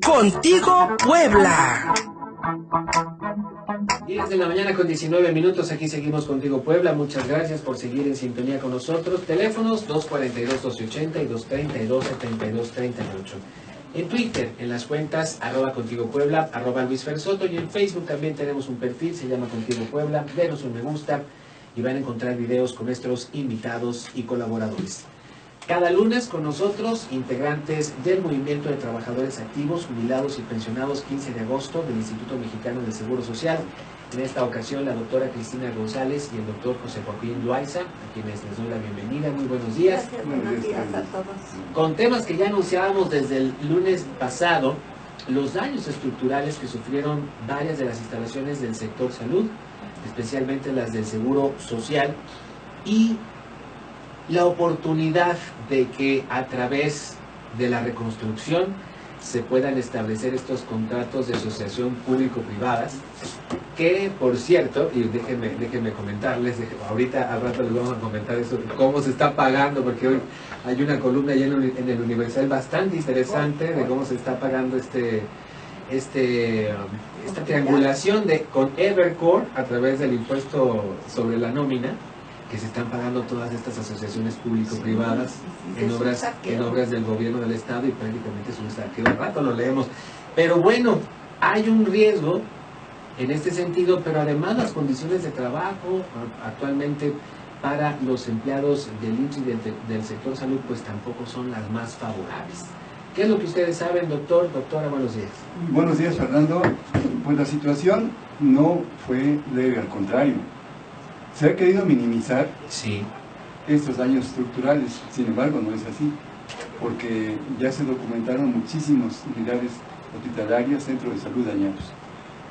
Contigo Puebla. 10 de la mañana con 19 minutos, aquí seguimos Contigo Puebla. Muchas gracias por seguir en sintonía con nosotros. Teléfonos 242-1280 y 232-7238. En Twitter, en las cuentas @Contigo Puebla, @Luis Fersoto, y en Facebook también tenemos un perfil, se llama Contigo Puebla. Denos un me gusta y van a encontrar videos con nuestros invitados y colaboradores. Cada lunes con nosotros, integrantes del Movimiento de Trabajadores Activos, Jubilados y Pensionados 15 de agosto del Instituto Mexicano del Seguro Social. En esta ocasión, la doctora Cristina González y el doctor José Joaquín Loaiza, a quienes les doy la bienvenida. Muy buenos días. Gracias, buenos días a todos. Con temas que ya anunciábamos desde el lunes pasado, los daños estructurales que sufrieron varias de las instalaciones del sector salud, especialmente las del Seguro Social, y la oportunidad de que a través de la reconstrucción se puedan establecer estos contratos de asociación público-privadas, que por cierto, y déjenme comentarles, ahorita al rato les vamos a comentar eso, cómo se está pagando, porque hoy hay una columna allá en el Universal bastante interesante de cómo se está pagando esta triangulación con Evercore a través del impuesto sobre la nómina, que se están pagando todas estas asociaciones público-privadas en obras del gobierno del estado, y prácticamente es un saqueo. Al rato lo leemos. Pero bueno, hay un riesgo en este sentido, pero además las condiciones de trabajo actualmente para los empleados del IMSS y del sector salud pues tampoco son las más favorables. ¿Qué es lo que ustedes saben, doctor? Doctora, buenos días. Buenos días, Fernando. Pues la situación no fue leve, al contrario. Se ha querido minimizar estos daños estructurales, sin embargo no es así, porque ya se documentaron muchísimos unidades hospitalarias, centros de salud dañados.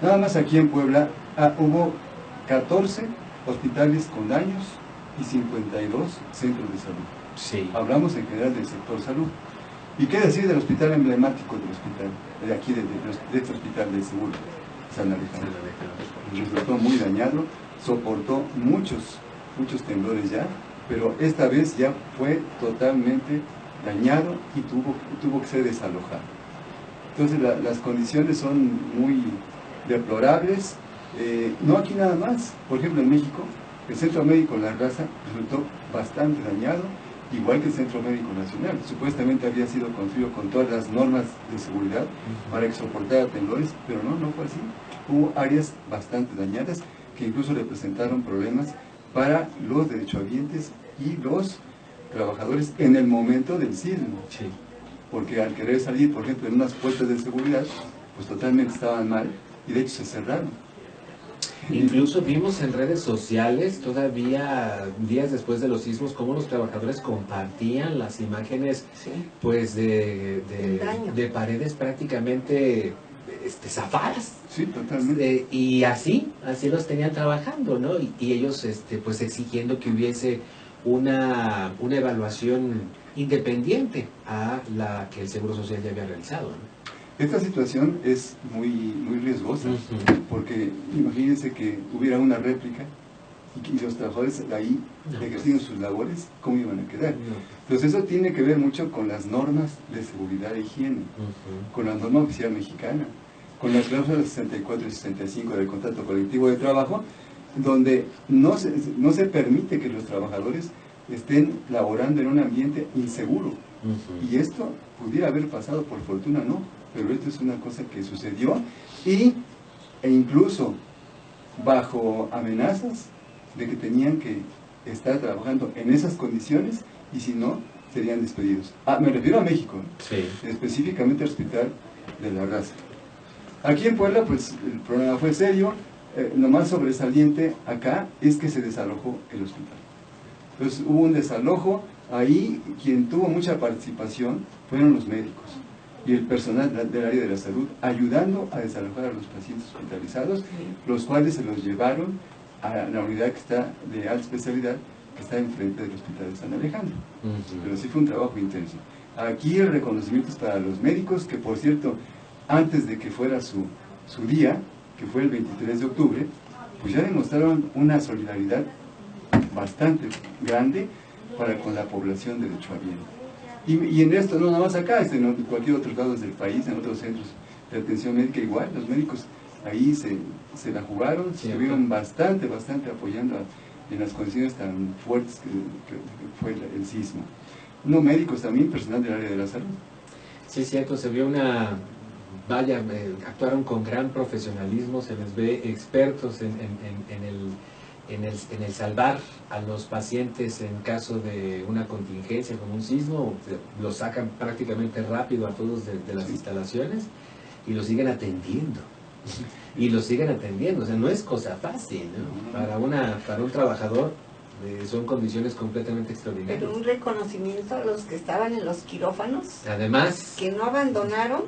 Nada más aquí en Puebla hubo 14 hospitales con daños y 52 centros de salud. Sí. Hablamos en general del sector salud. ¿Y qué decir del hospital emblemático del hospital, de aquí, de este hospital de Seguro, San Alejandro? Resultó muy dañado, soportó muchos temblores ya, pero esta vez ya fue totalmente dañado y tuvo que ser desalojado. Entonces las condiciones son muy deplorables, no aquí nada más. Por ejemplo, en México, el Centro Médico La Raza resultó bastante dañado, igual que el Centro Médico Nacional. Supuestamente había sido construido con todas las normas de seguridad para que soportara temblores, pero no fue así. Hubo áreas bastante dañadas que incluso representaron problemas para los derechohabientes y los trabajadores en el momento del sismo. Sí. Porque al querer salir, por ejemplo, en unas puertas de seguridad, pues totalmente estaban mal y de hecho se cerraron. Incluso vimos en redes sociales, todavía días después de los sismos, cómo los trabajadores compartían las imágenes pues de paredes prácticamente zafadas. Sí, totalmente. Y así los tenían trabajando, ¿no? Y ellos pues exigiendo que hubiese una evaluación independiente a la que el Seguro Social ya había realizado, ¿no? Esta situación es muy riesgosa, porque imagínense que hubiera una réplica y los trabajadores ahí ejerciendo sus labores, ¿cómo iban a quedar? Entonces eso tiene que ver mucho con las normas de seguridad e higiene, con la norma oficial mexicana, con las cláusulas 64 y 65 del contrato colectivo de trabajo, donde no se permite que los trabajadores estén laborando en un ambiente inseguro. Y esto pudiera haber pasado, por fortuna no, pero esto es una cosa que sucedió e incluso bajo amenazas de que tenían que estar trabajando en esas condiciones y si no, serían despedidos. Me refiero a México, específicamente al Hospital de La Raza. Aquí en Puebla, pues el problema fue serio. Lo más sobresaliente acá es que se desalojó el hospital. Entonces hubo un desalojo, ahí quien tuvo mucha participación fueron los médicos y el personal del área de la salud, ayudando a desalojar a los pacientes hospitalizados, los cuales se los llevaron a la unidad que está de alta especialidad, que está enfrente del Hospital de San Alejandro. Pero sí fue un trabajo intenso. Aquí el reconocimiento es para los médicos, que por cierto, antes de que fuera su día, que fue el 23 de octubre, pues ya demostraron una solidaridad bastante grande para con la población derechohabiente. Y en esto, no nada más acá, en cualquier otro lado del país, en otros centros de atención médica igual, los médicos ahí se la jugaron, Sí, estuvieron bastante apoyando en las condiciones tan fuertes que fue el sismo. No médicos, también personal del área de la salud. Sí, es cierto, se vio una... Vaya, actuaron con gran profesionalismo, se les ve expertos en el salvar a los pacientes en caso de una contingencia como un sismo, los sacan prácticamente rápido a todos de las instalaciones y los siguen atendiendo. Y los siguen atendiendo, o sea, no es cosa fácil, ¿no? Para un trabajador son condiciones completamente extraordinarias. Pero un reconocimiento a los que estaban en los quirófanos, Además, que no abandonaron,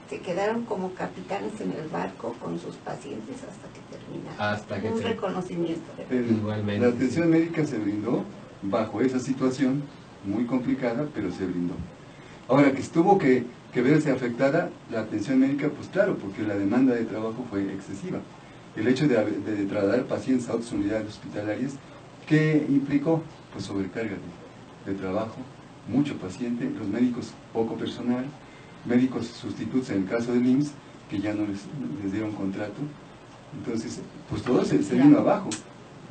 se quedaron como capitanes en el barco con sus pacientes hasta que terminaron. Un reconocimiento. Igualmente, la atención médica se brindó bajo esa situación muy complicada, pero se brindó. Ahora que estuvo que verse afectada la atención médica, pues claro, porque la demanda de trabajo fue excesiva. El hecho de trasladar pacientes a otras unidades hospitalarias, ¿qué implicó? Pues sobrecarga de trabajo, mucho paciente, los médicos poco personal, médicos sustitutos en el caso del IMSS, que ya no les dieron contrato. Entonces, pues todo se vino abajo.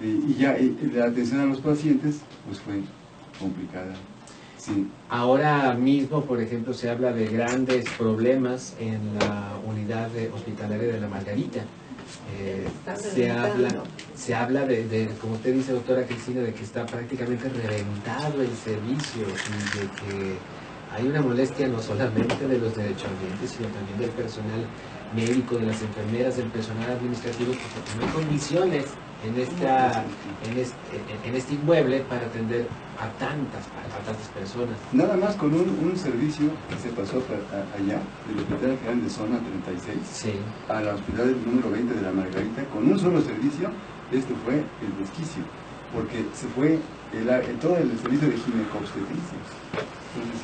Y ya la atención a los pacientes, pues fue complicada. Sí. Ahora mismo, por ejemplo, se habla de grandes problemas en la unidad hospitalaria de la Margarita. Se habla de, como usted dice, doctora Cristina, de que está prácticamente reventado el servicio y de que hay una molestia no solamente de los derechohabientes, sino también del personal médico, de las enfermeras, del personal administrativo, porque no hay condiciones en este inmueble para atender a tantas personas. Nada más con un servicio que se pasó allá, del Hospital General de Zona 36, sí, al Hospital número 20 de la Margarita, con un solo servicio. Esto fue el desquicio, porque se fue todo el servicio de ginecobstetricia. Entonces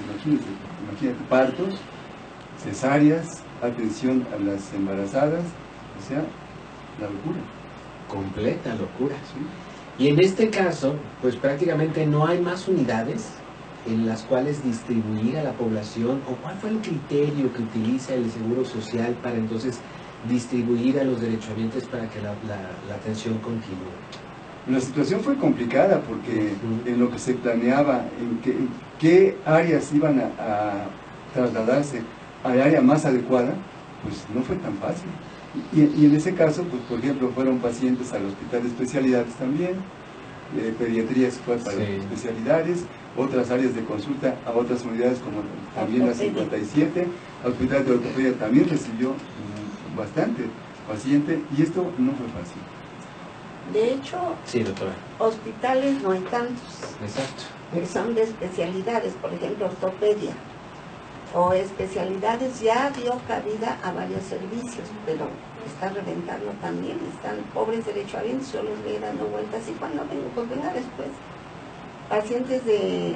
imagínate, partos, cesáreas, atención a las embarazadas, o sea, la locura. Completa locura. Sí. Y en este caso, pues prácticamente no hay más unidades en las cuales distribuir a la población, o cuál fue el criterio que utiliza el Seguro Social para entonces distribuir a los derechohabientes para que la atención continúe. La situación fue complicada porque en lo que se planeaba, en qué áreas iban a trasladarse al área más adecuada, pues no fue tan fácil. Y en ese caso, pues por ejemplo, fueron pacientes al hospital de especialidades también, pediatría fue para especialidades, otras áreas de consulta a otras unidades como también la 57, el hospital de ortopedia también recibió bastante paciente y esto no fue fácil. De hecho, sí, doctora, hospitales no hay tantos. Exacto. Que son de especialidades, por ejemplo, ortopedia o especialidades ya dio cabida a varios servicios, pero está reventando también, están pobres derechohabientes, yo los voy dando vueltas y cuando vengo, pues venga después. Pacientes de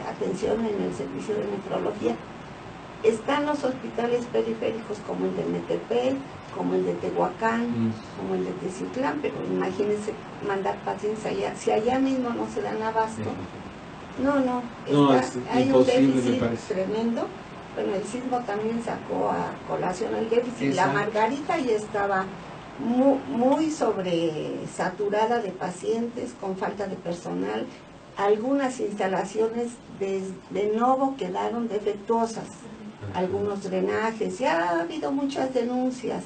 atención en el servicio de nefrología, están los hospitales periféricos como el de Metepec, como el de Tehuacán, como el de Teciutlán, pero imagínense mandar pacientes allá, si allá mismo no se dan abasto. Hay un déficit tremendo. Bueno, el sismo también sacó a colación el déficit. La Margarita ya estaba muy sobresaturada de pacientes, con falta de personal. Algunas instalaciones de nuevo quedaron defectuosas, algunos drenajes, ya ha habido muchas denuncias.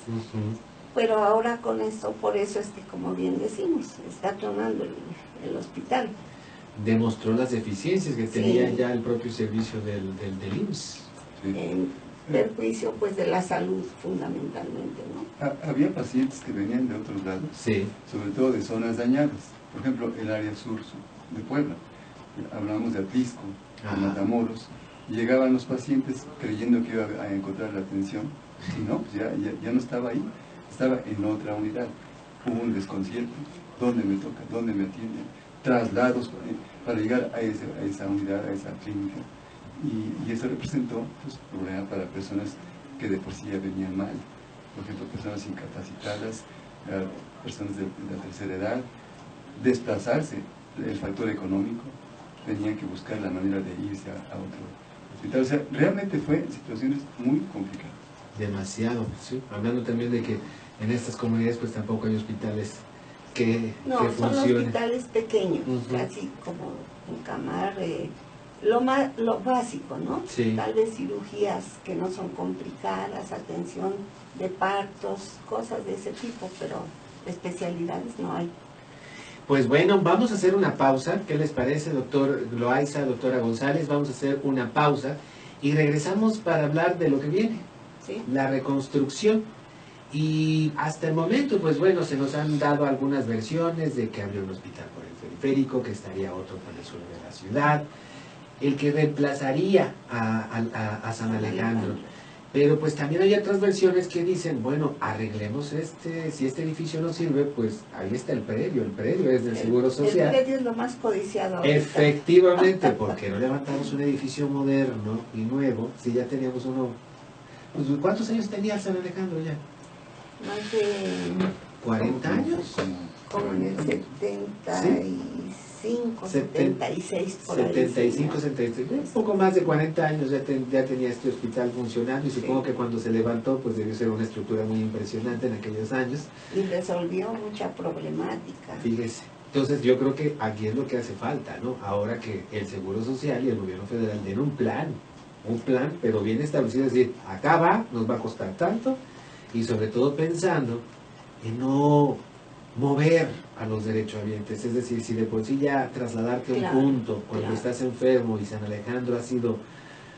Pero ahora con esto, por eso es que, como bien decimos, está tronando el hospital. Demostró las deficiencias que tenía ya el propio servicio del IMSS. En perjuicio pues de la salud fundamentalmente, ¿no? Había pacientes que venían de otros lados, sobre todo de zonas dañadas, por ejemplo el área sur de Puebla, hablamos de Atlisco, de Matamoros, y llegaban los pacientes creyendo que iba a encontrar la atención, y no, pues ya no estaba ahí, estaba en otra unidad. Hubo un desconcierto, ¿dónde me toca? ¿Dónde me atienden? Traslados para llegar a esa unidad, a esa clínica, y eso representó pues, problema para personas que de por sí ya venían mal, por ejemplo personas incapacitadas, personas de la tercera edad, desplazarse, el factor económico, tenían que buscar la manera de irse a otro hospital. O sea, realmente fue situaciones muy complicadas. Demasiado, sí. Hablando también de que en estas comunidades pues tampoco hay hospitales que No, son funcionen. hospitales pequeños, casi como un camar, lo básico, ¿no? Sí. Tal vez cirugías que no son complicadas, atención de partos, cosas de ese tipo, pero especialidades no hay. Pues bueno, vamos a hacer una pausa. ¿Qué les parece, doctor Loaiza, doctora González? Vamos a hacer una pausa y regresamos para hablar de lo que viene, ¿Sí? la reconstrucción. Y hasta el momento, pues bueno, se nos han dado algunas versiones de que habría un hospital por el periférico, que estaría otro por el sur de la ciudad, el que reemplazaría a San Alejandro. Pero pues también hay otras versiones que dicen, bueno, arreglemos si este edificio no sirve, pues ahí está el predio es del Seguro Social. El predio es lo más codiciado ahorita. Efectivamente, porque no levantamos un edificio moderno y nuevo, si ya teníamos uno. Pues, ¿cuántos años tenía San Alejandro ya? Más de 40 años. como en el 75, 76 por ahí. 75, 76, un poco más de 40 años ya tenía este hospital funcionando y supongo que cuando se levantó pues debió ser una estructura muy impresionante en aquellos años. Y resolvió mucha problemática. Fíjese. Entonces yo creo que aquí es lo que hace falta, ¿no? Ahora que el Seguro Social y el gobierno federal den un plan, pero bien establecido, es decir, acá va, nos va a costar tanto, y sobre todo pensando en no mover a los derechohabientes, es decir, si de por sí ya trasladarte a un punto cuando estás enfermo y San Alejandro ha sido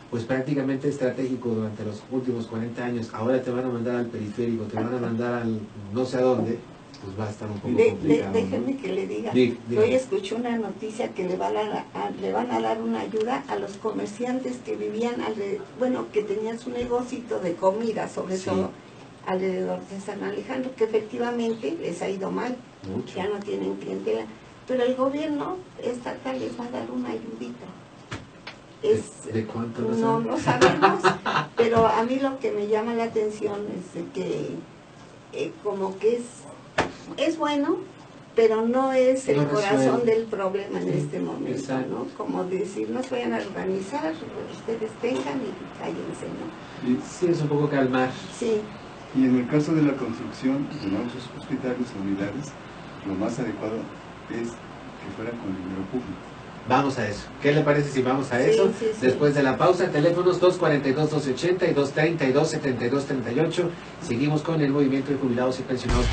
pues prácticamente estratégico durante los últimos 40 años, ahora te van a mandar al periférico, te van a mandar al no sé a dónde, pues va a estar un poco complicado. Déjeme ¿no? que le diga, Diga. hoy escuché una noticia que le van a dar una ayuda a los comerciantes que vivían, que tenían su negocito de comida, sobre todo alrededor de San Alejandro, que efectivamente les ha ido mal, Mucho. ya no tienen clientela, pero el gobierno estatal les va a dar una ayudita. ¿De cuánto? No lo sabemos, pero a mí lo que me llama la atención es de que como que es bueno, pero no es el corazón del problema en este momento, exacto. ¿no? Como decir, no se vayan a organizar, ustedes tengan y cállense, ¿no? Sí, es un poco calmar. Sí. Y en el caso de la construcción de nuevos hospitales o unidades, lo más adecuado es que fueran con dinero público. Vamos a eso. ¿Qué le parece si vamos a eso? Sí. Después de la pausa, teléfonos 242-1280 y 232-7238. Seguimos con el movimiento de jubilados y pensionados.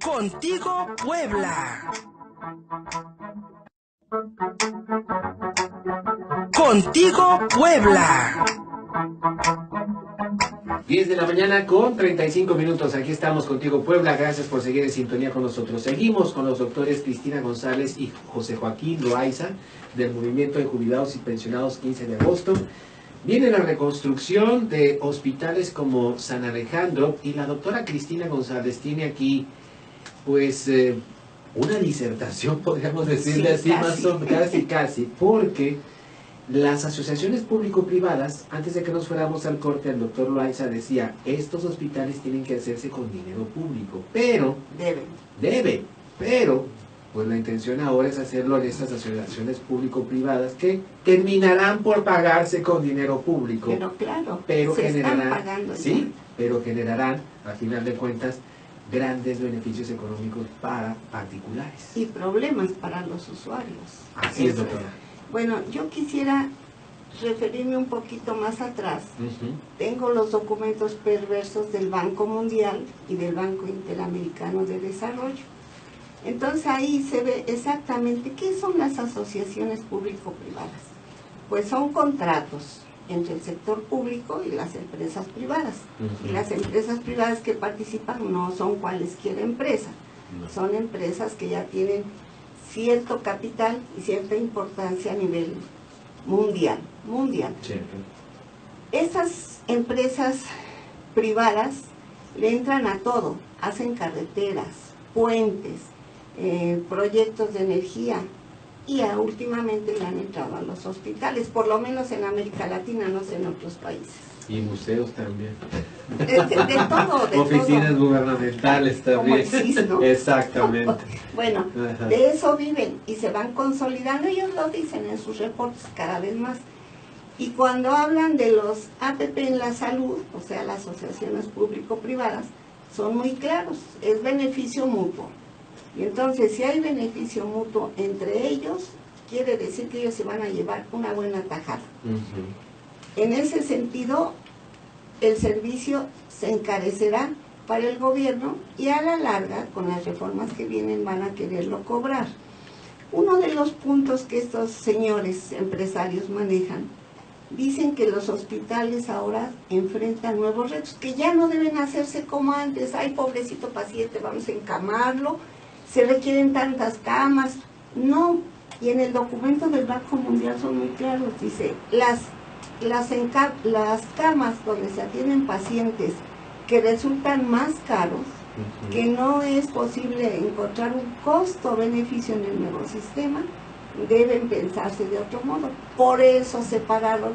Contigo Puebla. Contigo Puebla. 10 de la mañana con 35 minutos. Aquí estamos contigo, Puebla. Gracias por seguir en sintonía con nosotros. Seguimos con los doctores Cristina González y José Joaquín Loaiza del Movimiento de Jubilados y Pensionados 15 de agosto. Viene la reconstrucción de hospitales como San Alejandro y la doctora Cristina González tiene aquí, pues, una disertación, podríamos decirle así, más o menos, casi, porque las asociaciones público-privadas, antes de que nos fuéramos al corte, el doctor Loaiza decía, estos hospitales tienen que hacerse con dinero público, pero pero pues la intención ahora es hacerlo en estas asociaciones público-privadas que terminarán por pagarse con dinero público, Pero claro, pero se generarán, están pagando sí, pero generarán, a final de cuentas, grandes beneficios económicos para particulares. Y problemas para los usuarios. Así es, doctora. Bueno, yo quisiera referirme un poquito más atrás. Tengo los documentos perversos del Banco Mundial y del Banco Interamericano de Desarrollo. Entonces ahí se ve exactamente qué son las asociaciones público-privadas. Pues son contratos entre el sector público y las empresas privadas. Y las empresas privadas que participan no son cualesquiera empresa, son empresas que ya tienen cierto capital y cierta importancia a nivel mundial. Sí. Esas empresas privadas le entran a todo, hacen carreteras, puentes, proyectos de energía y últimamente le han entrado a los hospitales, por lo menos en América Latina, no sé en otros países. Y museos también. De todo, de Oficinas todo. gubernamentales también. Como el CIS, ¿no? Exactamente. Bueno, Ajá. de eso viven y se van consolidando, ellos lo dicen en sus reportes cada vez más. Y cuando hablan de los APP en la salud, o sea, las asociaciones público-privadas, son muy claros, es beneficio mutuo. Y entonces, si hay beneficio mutuo entre ellos, quiere decir que ellos se van a llevar una buena tajada. Ujú. En ese sentido, el servicio se encarecerá para el gobierno y a la larga, con las reformas que vienen, van a quererlo cobrar. Uno de los puntos que estos señores empresarios manejan, dicen que los hospitales ahora enfrentan nuevos retos, que ya no deben hacerse como antes. Ay, pobrecito paciente, vamos a encamarlo, se requieren tantas camas. No, y en el documento del Banco Mundial son muy claros, dice, las camas donde se atienden pacientes que resultan más caros, Ujú. que no es posible encontrar un costo-beneficio en el nuevo sistema, deben pensarse de otro modo. Por eso separaron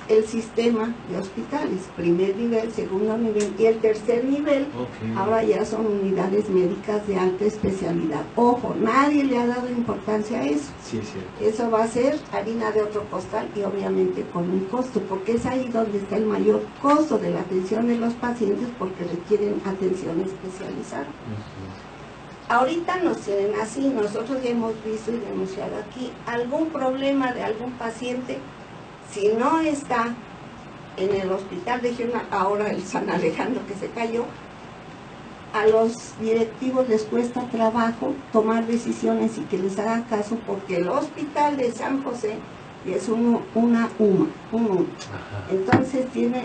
el sistema de hospitales, primer nivel, segundo nivel y el tercer nivel. Ok. Ahora ya son unidades médicas de alta especialidad. Ojo, nadie le ha dado importancia a eso. Sí, es cierto. Eso va a ser harina de otro costal y obviamente con un costo, porque es ahí donde está el mayor costo de la atención de los pacientes, porque requieren atención especializada. Ujú. Ahorita nos tienen así, nosotros ya hemos visto y denunciado aquí algún problema de algún paciente, si no está en el hospital regional, ahora el San Alejandro que se cayó, a los directivos les cuesta trabajo tomar decisiones y que les hagan caso, porque el hospital de San José es una UMA. Ajá. Entonces tiene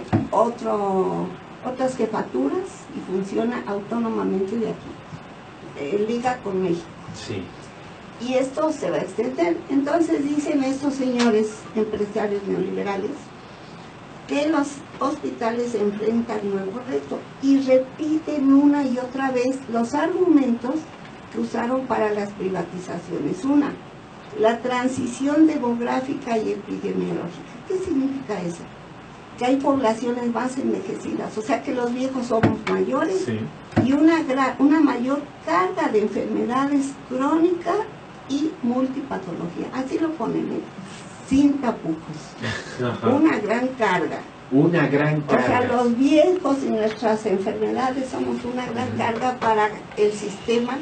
otras jefaturas y funciona autónomamente de aquí, liga con México. Sí. Y esto se va a extender. Entonces dicen estos señores empresarios neoliberales que los hospitales enfrentan nuevos retos y repiten una y otra vez los argumentos que usaron para las privatizaciones. Una, la transición demográfica y epidemiológica. ¿Qué significa eso? Que hay poblaciones más envejecidas, o sea que los viejos somos mayores, Sí. y una mayor carga de enfermedades crónicas y multipatología. Así lo ponen, ¿eh? Sin tapujos. Ajá. Una gran carga. Una gran O sea, carga. los viejos y nuestras enfermedades somos una gran carga para el sistema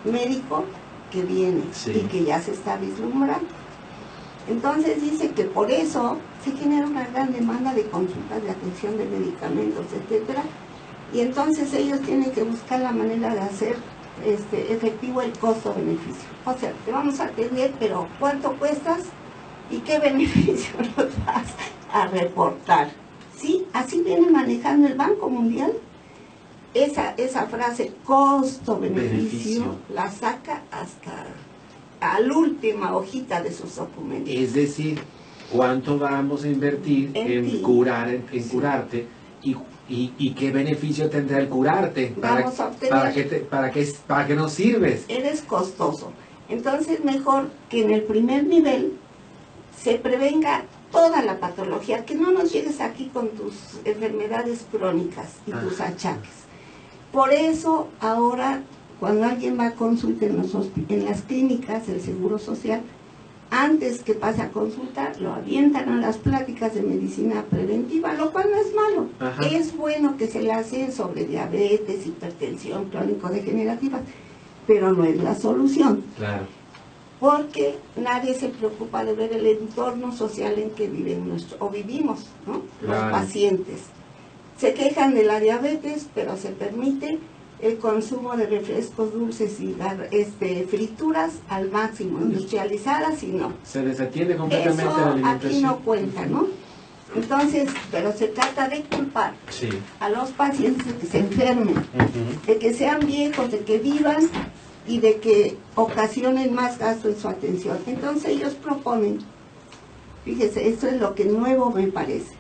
médico que viene Sí. y que ya se está vislumbrando. Entonces dice que por eso se genera una gran demanda de consultas, de atención de medicamentos, etcétera, y entonces ellos tienen que buscar la manera de hacer efectivo el costo-beneficio. O sea, te vamos a atender, pero ¿cuánto cuestas y qué beneficio nos vas a reportar? Sí, así viene manejando el Banco Mundial. Esa frase costo-beneficio Beneficio. la saca hasta a la última hojita de sus documentos. Es decir, ¿cuánto vamos a invertir En ti. en curarte y qué beneficio tendrá el curarte? Vamos a obtener. ¿Para qué nos sirves? Eres costoso. Entonces mejor que en el primer nivel se prevenga toda la patología, que no nos llegues aquí con tus enfermedades crónicas y tus achaques. Por eso ahora cuando alguien va a consulta en las clínicas del Seguro Social, antes que pase a consultar, lo avientan a las pláticas de medicina preventiva, lo cual no es malo. Ajá. Es bueno que se le hacen sobre diabetes, hipertensión crónico-degenerativa, pero no es la solución, Claro. porque nadie se preocupa de ver el entorno social en que vivimos, ¿no? Claro. Los pacientes. Se quejan de la diabetes, pero se permite el consumo de refrescos dulces y frituras al máximo, industrializadas y no. Se desatiende completamente Eso la aquí alimentación. no cuenta, ¿no? Entonces, pero se trata de culpar Sí. a los pacientes de que se enfermen, Ujú. de que sean viejos, de que vivan y de que ocasionen más gasto en su atención. Entonces ellos proponen, fíjese, esto es lo que nuevo me parece,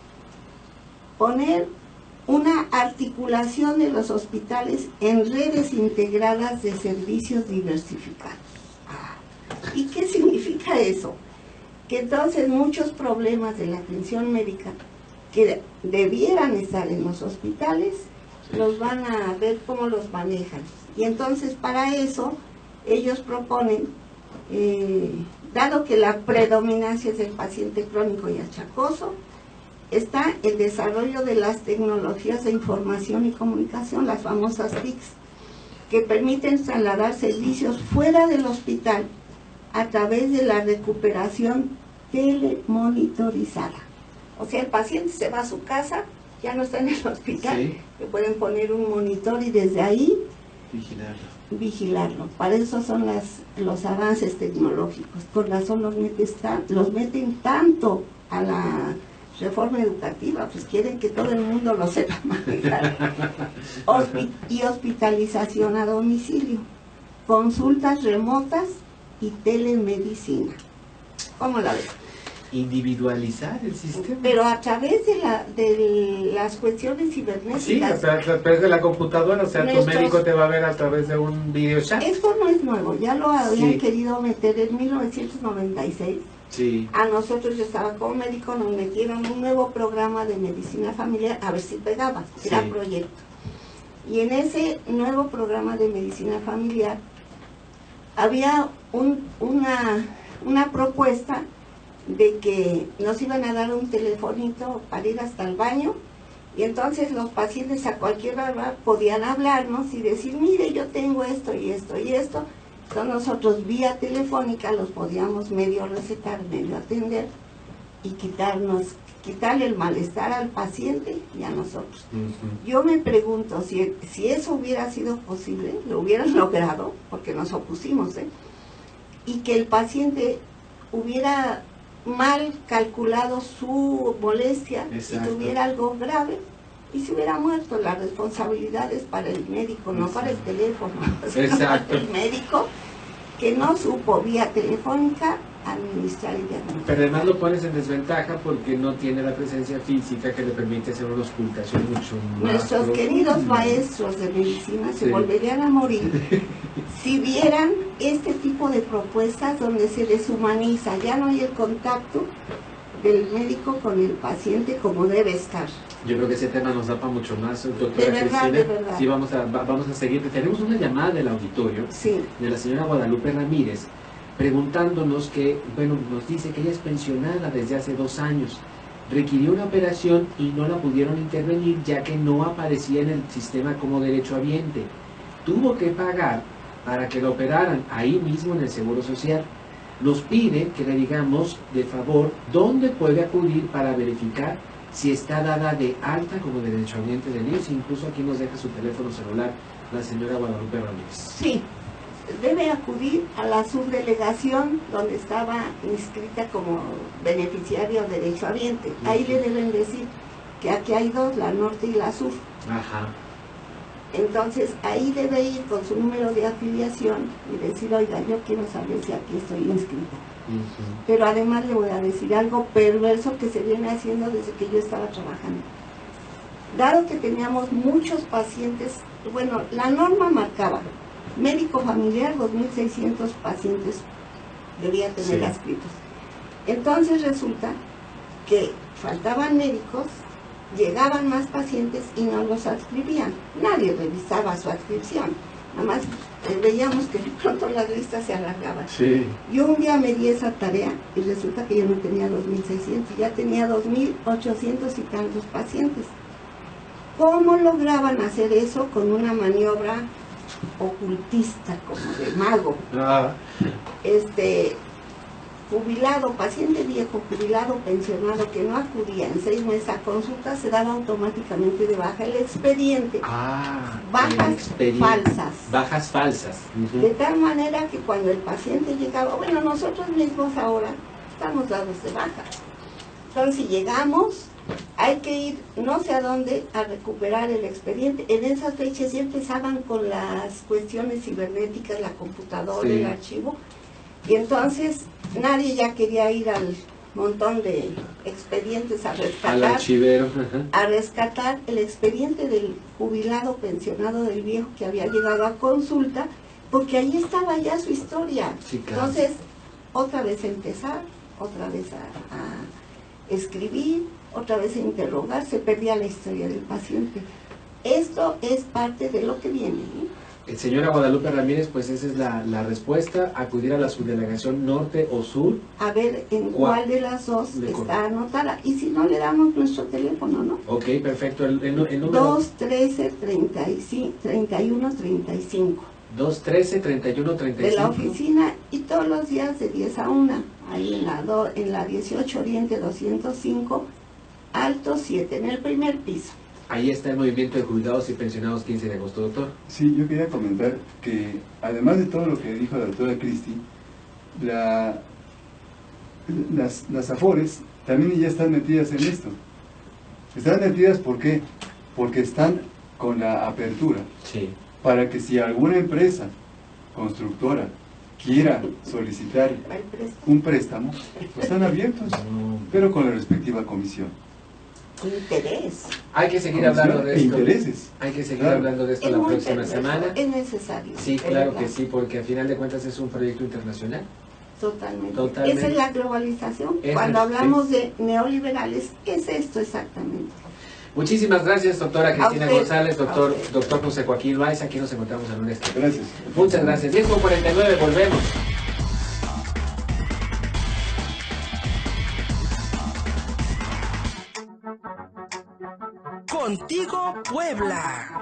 poner una articulación de los hospitales en redes integradas de servicios diversificados. ¿Y qué significa eso? Que entonces muchos problemas de la atención médica que debieran estar en los hospitales, los van a ver cómo los manejan. Y entonces para eso ellos proponen, dado que la predominancia es del paciente crónico y achacoso, está el desarrollo de las tecnologías de información y comunicación, las famosas TICs, que permiten trasladar servicios fuera del hospital a través de la recuperación telemonitorizada. O sea, el paciente se va a su casa, ya no está en el hospital, Sí. le pueden poner un monitor y desde ahí vigilarlo. Para eso son los avances tecnológicos. Con razón los meten tanto a la reforma educativa, pues quieren que todo el mundo lo sepa manejar. Y hospitalización a domicilio, consultas remotas y telemedicina. ¿Cómo la ves? Individualizar el sistema. Pero a través de las cuestiones Sí, cibernéticas. o sea, a través de la computadora, o sea, tu Nuestros- médico te va a ver a través de un video chat. Esto no es nuevo, ya lo habían Sí. querido meter en 1996. Sí. A nosotros, yo estaba como médico, nos metieron un nuevo programa de medicina familiar, a ver si pegaba, era Sí. proyecto. Y en ese nuevo programa de medicina familiar había una propuesta de que nos iban a dar un telefonito para ir hasta el baño, y entonces los pacientes a cualquier hora podían hablarnos y decir, mire, yo tengo esto y esto y esto. Entonces nosotros vía telefónica los podíamos medio recetar, medio atender y quitarle el malestar al paciente y a nosotros. Ujú. Yo me pregunto si eso hubiera sido posible, lo hubieran logrado, porque nos opusimos, y que el paciente hubiera mal calculado su molestia, y Exacto. tuviera algo grave y se hubiera muerto. La responsabilidad es para el médico, no para el teléfono, sino Exacto. para el médico que no supo vía telefónica administrar y diagnosticar. Pero además lo pones en desventaja porque no tiene la presencia física que le permite hacer una auscultación mucho más Nuestros profunda. queridos maestros de medicina se Sí. volverían a morir si vieran este tipo de propuestas donde se deshumaniza, ya no hay el contacto del médico con el paciente como debe estar. Yo creo que ese tema nos da para mucho más, doctora De verdad, Cristina. de verdad. Sí, vamos a seguir. Tenemos una llamada del auditorio Sí, de la señora Guadalupe Ramírez, preguntándonos que, bueno, nos dice que ella es pensionada desde hace 2 años, requirió una operación y no la pudieron intervenir ya que no aparecía en el sistema como derechohabiente. Tuvo que pagar para que la operaran ahí mismo en el Seguro Social. Nos pide que le digamos, de favor, dónde puede acudir para verificar si está dada de alta como derechohabiente del IMSS. Incluso aquí nos deja su teléfono celular la señora Guadalupe Ramírez. sí. Debe acudir a la subdelegación donde estaba inscrita como beneficiario o derechohabiente. Ahí le deben decir que aquí hay 2, la norte y la sur. Ajá. Entonces ahí debe ir con su número de afiliación y decir, oiga, yo quiero saber si aquí estoy inscrita. Ujú. Pero además le voy a decir algo perverso que se viene haciendo desde que yo estaba trabajando. Dado que teníamos muchos pacientes, bueno, la norma marcaba médico familiar, 2.600 pacientes debía tener Sí. adscritos. Entonces resulta que faltaban médicos, llegaban más pacientes y no los adscribían. Nadie revisaba su adscripción. Nada más veíamos que de pronto las listas se alargaban. Sí. Yo un día me di esa tarea y resulta que yo no tenía 2.600, ya tenía 2.800 y tantos pacientes. ¿Cómo lograban hacer eso con una maniobra ocultista, como de mago? Ah, Jubilado, paciente viejo, jubilado, pensionado, que no acudía en 6 meses a consulta, se daba automáticamente de baja el expediente. Ah, Bajas el expediente. falsas. Bajas falsas. Ujú. De tal manera que cuando el paciente llegaba, bueno, nosotros mismos ahora estamos dados de baja. Entonces, si llegamos, hay que ir no sé a dónde a recuperar el expediente. En esas fechas ya empezaban con las cuestiones cibernéticas, la computadora, Sí. el archivo, y entonces nadie ya quería ir al montón de expedientes a Al rescatar. archivero. Ajá. A rescatar el expediente del jubilado pensionado del viejo que había llegado a consulta, porque ahí estaba ya su historia. Sí, claro. Entonces, otra vez empezar, otra vez a escribir, otra vez a interrogar, se perdía la historia del paciente. Esto es parte de lo que viene, Señora Guadalupe Ramírez, pues esa es la respuesta, acudir a la subdelegación norte o sur. A ver en cuál de las dos está anotada. Y si no, le damos nuestro teléfono, ¿no? Ok, perfecto. El número 213-3135. 213-3135. De la oficina, y todos los días de 10 a 1. Ahí en la 18 Oriente 205, Alto 7, en el primer piso. Ahí está el movimiento de jubilados y pensionados 15 de agosto, doctor. Sí, yo quería comentar que además de todo lo que dijo la doctora Cristi, las AFORES también ya están metidas en esto. Están metidas ¿por qué? Porque están con la apertura. Sí. Para que si alguna empresa constructora quiera solicitar un préstamo, pues están abiertos, pero con la respectiva comisión. Interés. Hay que seguir hablando de esto. Intereses. Hay que seguir Claro. hablando de esto Es la muy próxima perverso, semana. es necesario. Sí, de claro verdad. que sí, porque a final de cuentas es un proyecto internacional. Totalmente. Totalmente. Esa es la globalización. Esa Cuando es, hablamos de neoliberales, es esto exactamente. Muchísimas gracias, doctora Cristina usted, González, a doctor usted. José Joaquín Loaiza. Aquí nos encontramos el lunes. Gracias. Muchas gracias. 10:49, volvemos. Contigo Puebla.